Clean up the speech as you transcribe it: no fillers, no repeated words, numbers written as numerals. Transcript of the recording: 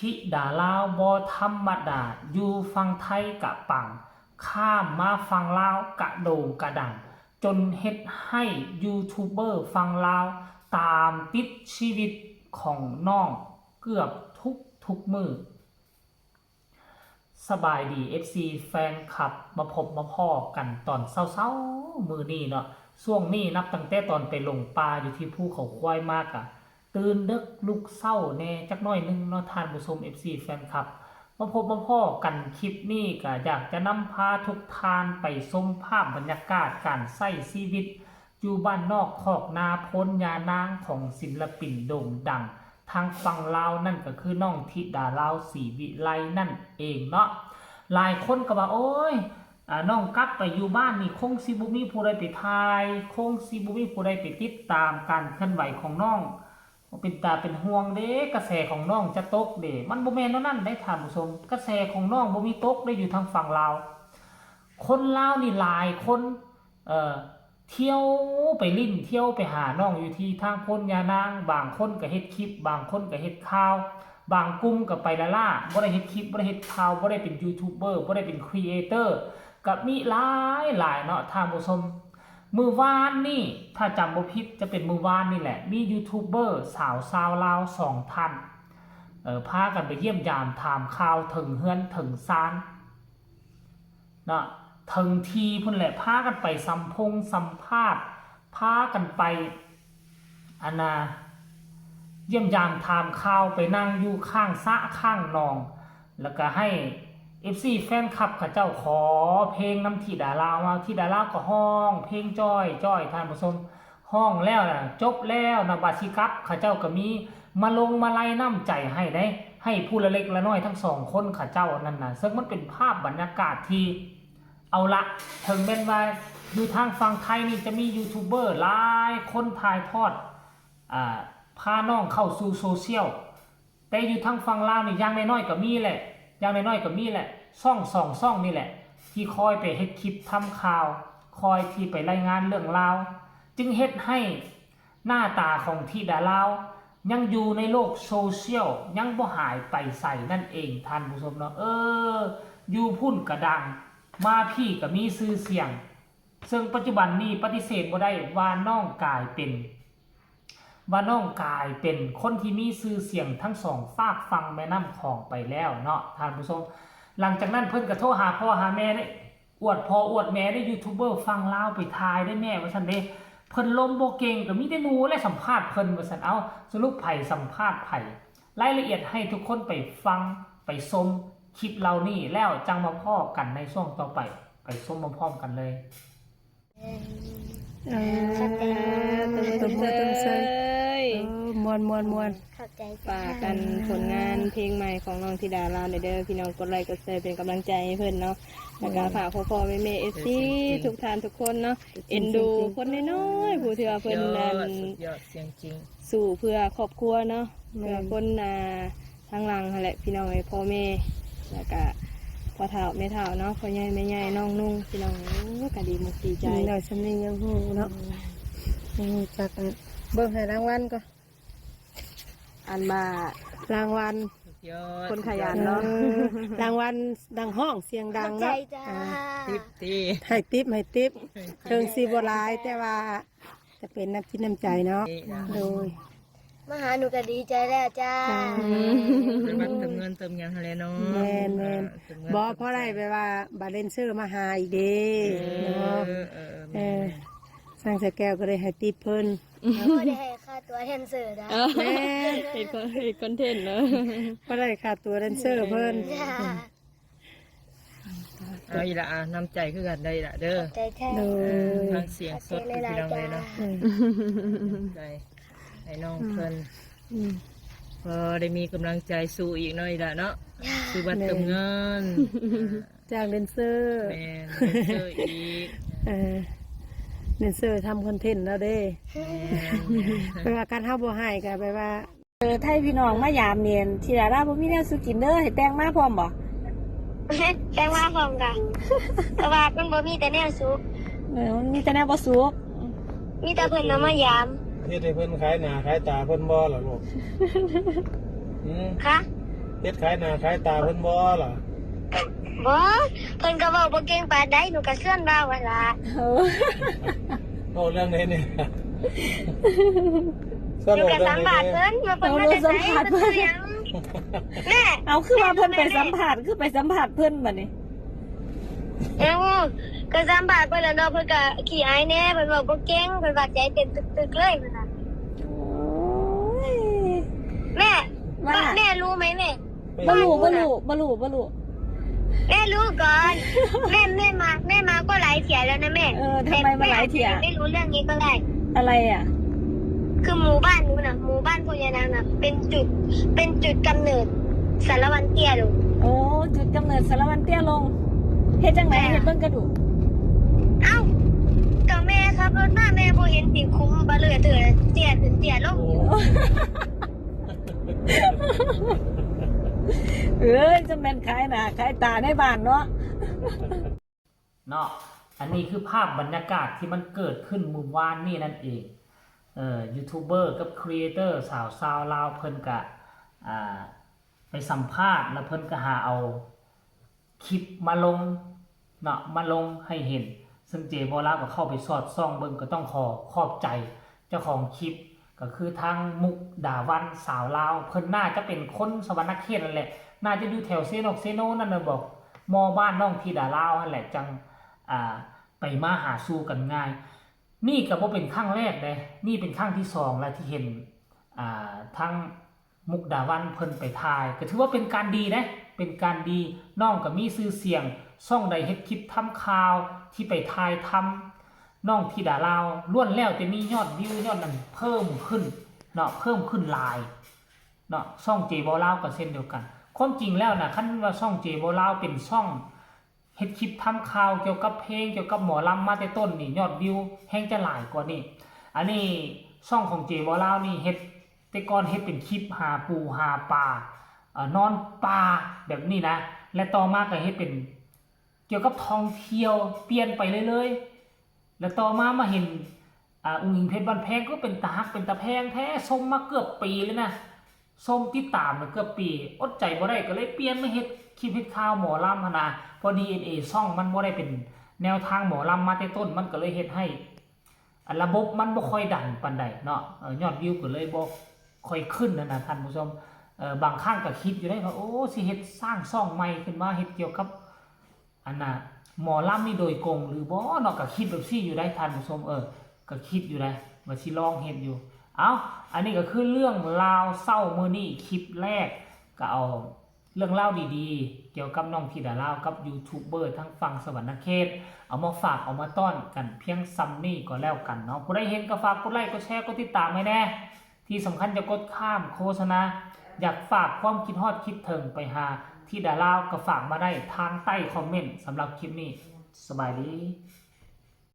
ธิดาลาวบ่ธรรมดาอยู่ฟังไทยกะปังข้ามมาฟังลาวกะโด่งกะดังจนเฮ็ดให้ยูทูบเบอร์ฟังลาวตามติดชีวิตของน้องเกือบทุกมือสบายดี FC แฟนคลับมาพบมาพ้อกันตอนเช้าๆมือนี้เนาะช่วงนี้นับตั้งแต่ตอนไปลงป่าอยู่ที่ภูเขาควายมากอะตื่นดึกลุกเศร้าแน่จักหน่อยนึงเนาะท่านผู้ชม FC แฟนคลับมาพบมาพ้อกันคลิปนี้ก็อยากจะนำพาทุกท่านไปชมภาพบรรยากาศการใช้ชีวิตอยู่บ้านนอกคอกนาพ้นยานางของศิลปินโด่งดังทางฝั่งลาวนั่นก็คือน้องธิดาลาวศรีวิไลนั่นเองเนาะหลายคนก็ว่าโอ้ยน้องกลับไปอยู่บ้านนี่คงสิบ่มีผู้ใดไปถ่ายคงสิบ่มีผู้ใดไปติดตามการเคลื่อนไหวของน้องเป็นตาเป็นห่วงเด้กระแสของน้องจะตกเด้มันบ่แม่นนั่นได้ท่านผู้ชมกระแสของน้องบ่มีตกได้อยู่ทางฝั่งลาวคนลาวนี่หลายคนเที่ยวไปลิ้นเที่ยวไปหาน้องอยู่ที่ทางพ้นยานางบางคนก็เฮ็ดคลิปบางคนก็เฮ็ดข่าวบางกลุ่มก็ไปละล่าบ่ได้เฮ็ดคลิปบ่ได้เฮ็ดข่าวบ่ได้เป็นยูทูบเบอร์บ่ได้เป็นครีเอเตอร์ก็มีหลายเนาะท่านผู้ชมมื้อวานนี่ถ้าจำบ่ผิดจะเป็นมื้อวานนี่แหละมียูทูบเบอร์สาวชาวลาว2ท่านพากันไปเยี่ยมยามถามข่าวถึงเฮือนถึงซานเนาะถึงทีพุ่นแหละพากันไปสัมภาษณ์พากันไปเยี่ยมยามถามข่าวไปนั่งอยู่ข้างสระข้างหนองแล้วก็ให้ FC แฟนคลับเขาเจ้าขอเพลงน้ำธิดาลาวมาธิดาลาวก็ห้องเพลงจ้อยท่านผู้ชมห้องแล้วนะจบแล้วนะบาสิกับเขาเจ้าก็มีมาลงมาไล่น้ำใจให้ได้ให้ผู้ละเล็กละน้อยทั้งสองคนเขาเจ้านั่นน่ะซึ่งมันเป็นภาพบรรยากาศที่เอาละถึงเป็นว่าอยู่ทางฝั่งไทยนี่จะมียูทูบเบอร์หลายคนถ่ายทอดพาน้องเข้าสู่โซเชียลแต่อยู่ทางฝั่งลาวนี่อย่างน้อยๆก็มีแหละอย่างน้อยๆก็มีแหละช่องนี่แหละที่คอยไปเฮ็ดคลิปทำข่าวคอยที่ไปรายงานเรื่องราวจึงเฮ็ดให้หน้าตาของธิดาลาวยังอยู่ในโลกโซเชียลยังบ่หายไปใส่นั่นเองท่านผู้ชมเนาะอยู่พุ่นกระดังมาพี่ก็มีชื่อเสียงซึ่งปัจจุบันนี้ปฏิเสธบ่ได้ว่าน้องกลายเป็นคนที่มีชื่อเสียงทั้งสองฝากฟังแม่น้ำของไปแล้วเนาะท่านผู้ชมหลังจากนั้นเพิ่นก็โทรหาพ่อหาแม่ได้อวดพ่ออวดแม่ได้ยูทูบเบอร์ฟังลาวไปทายได้แม่ว่าซั่นเด้เพิ่นลมบ่เก่งก็มีแต่หนูและสัมภาษณ์เพิ่นว่าซั่นเอาสรุปไผสัมภาษณ์ไผรายละเอียดให้ทุกคนไปฟังไปชมคลิปเรานี่แล้วจังมาพ้อกันในช่วงต่อไปชมพร้อมๆกันเลยมวนเข้าใจ ฝากกันผลงานเพลงใหม่ของน้องธิดาลาวเด้อพี่น้องกดไลค์กดแชร์เป็นกำลังใจให้เพิ่นเนาะแล้วก็ฝากพ่อๆแม่ๆ FC ทุกท่านทุกคนเนาะเอ็นดูคนน้อยๆผู้ที่ว่าเพิ่นนั้นสู่เพื่อครอบครัวเนาะเพื่อคนทางหลังนั่นแหละพี่น้องพ่อแม่แล้วก็พ่อเฒ่าแม่เฒ่าเนาะพ่อใหญ่แม่ใหญ่น้องนุ่งพี่น้องก็ดีมุกดีใจ หน่อยสำเนียงยังหูเนาะจากเบิ่งให้รางวัลก็อันมารางวัลคนขยันเนาะ รางวัลดังห้องเสียงดังเนาะติ๊บให้ติ๊บเชิงสีโบราณแต่ว่าจะเป็นน้ำจิตน้ำใจเนาะโดยมาหาหนูก็ดีใจแล้วจ้าเป็นบัตรเติมเงินเติมยังอะไรเนาะแม่นบอกเพราะอะไรไปว่าบาเลนเซอร์มาหาอีกเด้เนาะสร้างสแก้วก็เลยให้ติ๊บเพิ่นก็ได้ให้ค่าตัวแทนเสือนะแม่เห็นคอนเทนต์เนาะก็ได้ค่าตัวแดนเซอร์เพิ่นเอาอีละน้ำใจคือกันได้ละเด้อใจแท้ทางเสียงสดพี่น้องเลยเนาะใจให้น้องเพิ่นพอได้มีกำลังใจสู้อีกหน่อยละเนาะคือบัตรเติมเงินจ้างแดนเซอร์แม่แดนเซอร์อีกแดนเซอร์ทำคอนเทนต์แล้วเด้แปลว่าการเฮาบ่ให้ก็แปลว่าไทยพี่น้องมายามเนียนธิดาลาวบ่มีแนวสุกินเด้อให้แต่งมาพร้อมบ่แป้งว่าพร้อมกันแต่ว่ามันบ่มีแต่แนวสุกมีแต่แนวบ่สุกมีแต่เพิ่นนำมายามเฮ็ดให้เพิ่นขายหน้าขายตาเพิ่นบ่ล่ะลูกคะ เฮ็ดขายหน้าขายตาเพิ่นบ่ล่ะ บ่เพิ่นก็เว้าบ่เก่งปานใดหนูก็เชื่อนว่าว่าล่ะ โอ้เรื่องไหนเนี่ยส หนู รุป ก็ เรื่อ สั ง ม ไหน ภาษณ์ เนี่ย เพิ่นว่าเพิ่นมาแต่ไสมันคือหยังแม่ เอาคือว่าเพิ่นไปสัมผัสคือไปสัมผัสเพิ่นบัดนี้ เอ้าก็สัมภาษณ์เพิ่นแล้วเนาะเพิ่นก็ขี้อายแน่เพิ่นเว้าบ่เก่งเพิ่นว่าใจเต้นตึกๆเลยเพิ่นน่ะ โอ้ย แม่ ว่า แม่รู้ไหมแม่ บ่รู้บ่รู้ แม่รู้ก่อน แม่มาก็หลายเที่ยแล้วนะแม่ ทำไมมาหลายเที่ย ไม่รู้เรื่องนี้ก็ได้ อะไรอ่ะ คือหมู่บ้านนู้นน่ะหมู่บ้านพญานางน่ะเป็นจุดกำเนิดสารวันเตี้ยลง โอ้จุดกำเนิดสารวันเตี้ยลงเฮ็ดจังไหนเฮ็ดเบิ่งกระดูก เอ้าก็แม่ครับรถมาแม่บ่เห็นติคุ้มบ่เลยเถื่อเตี้ยขึ้นเตี้ยลงอยู่ เอ้ยจะแม่นขายหน้าขายตาในบ้านเนาะ เนาะอันนี้คือภาพบรรยากาศที่มันเกิดขึ้นเมื่อวานนี่นั่นเองยูทูบเบอร์กับครีเอเตอร์สาวลาวเพิ่นกะไปสัมภาษณ์แล้วเพิ่นก็หาเอาคลิปมาลงเนาะมาลงให้เห็นซึ่งเจโบลาก็เข้าไปสอดส่องเบิ่งก็ต้องขอบใจเจ้าของคลิปก็คือทางมุกดาวันสาวลาวเพิ่นน่าจะเป็นคนสวรรณเขตนั่นแหละน่าจะอยู่แถวเซโนกเซโนนั่นน่ะบอกมอบ้านน้องธิดาลาวนั่นแหละจังไปมาหาสู่กันง่าย นี่ก็บ่เป็นครั้งแรกเลยนี่เป็นครั้งที่2แล้วที่เห็นทั้งมุกดาวันเพิ่นไปถ่ายก็ถือว่าเป็นการดีนะเป็นการดีน้องก็มีชื่อเสียงช่องใดเฮ็ดคลิปทำข่าวที่ไปถ่ายทำน้องธิดาลาวล้วนแล้วแต่มียอดวิวยอดนั้นเพิ่มขึ้นเนาะเพิ่มขึ้นหลายเนาะช่องเจบ่ลาวก็เช่นเดียวกันความจริงแล้วนะคันว่าช่องเจบ่ลาวเป็นช่องเฮ็ดคลิปทำข่าวเกี่ยวกับเพลงเกี่ยวกับหมอลำมาแต่ต้นนี่ยอดวิวแฮงจะหลายกว่านี้อันนี้ช่องของเจบ่ลาวนี่เฮ็ดแต่ก่อนเฮ็ดเป็นคลิปหาปูหาปลานอนปลาแบบนี้นะและต่อมาก็เฮ็ดเป็นเกี่ยวกับท่องเที่ยวเปลี่ยนไปเรื่อยๆแล้วต่อมาเห็นอุ้งอิงเพชรบ้านแพงก็เป็นตาฮักเป็นตาแพงแท้ชมมาเกือบปีแล้วนะส้มติดตามมาเกือบปีอดใจบ่ได้ก็เลยเปลี่ยนมาเฮ็ดคลิปเฮ็ดข่าวหมอลำหั่นน่ะพอ DNA ช่องมันบ่ได้เป็นแนวทางหมอลำมาแต่ต้นมันก็เลยเฮ็ดให้ระบบมันบ่ค่อยดังปานใดเนาะยอดวิวก็เลยบ่ค่อยขึ้นนะท่านผู้ชมบางครั้งก็คิดอยู่ได้ว่าโอ้สิเฮ็ดสร้างช่องใหม่ขึ้นมาเฮ็ดเกี่ยวกับอันน่ะหมอลำนี่โดยกงหรือบ่เนาะก็คิดแบบซี่อยู่ได้ท่านผู้ชมก็คิดอยู่ได้ว่าสิลองเฮ็ดอยู่อันนี้ก็คือเรื่องราวเศร้ามื้อนี้คลิปแรกก็เอาเรื่องเล่าดีๆเกี่ยวกับน้องธิดาลาวกับยูทูบเบอร์ทั้งฝั่งสวรรณเขตเอามาฝากเอามาต้อนกันเพียงซ้ำนี่ก็แล้วกันเนาะผู้ใดเห็นก็ฝากกดไลค์กดแชร์กดติดตามให้แน่ที่สำคัญจะกดข้ามโฆษณาอยากฝากความคิดฮอดคิดถึงไปหาธิดาลาวก็ฝากมาได้ทางใต้คอมเมนต์สำหรับคลิปนี้สบายดี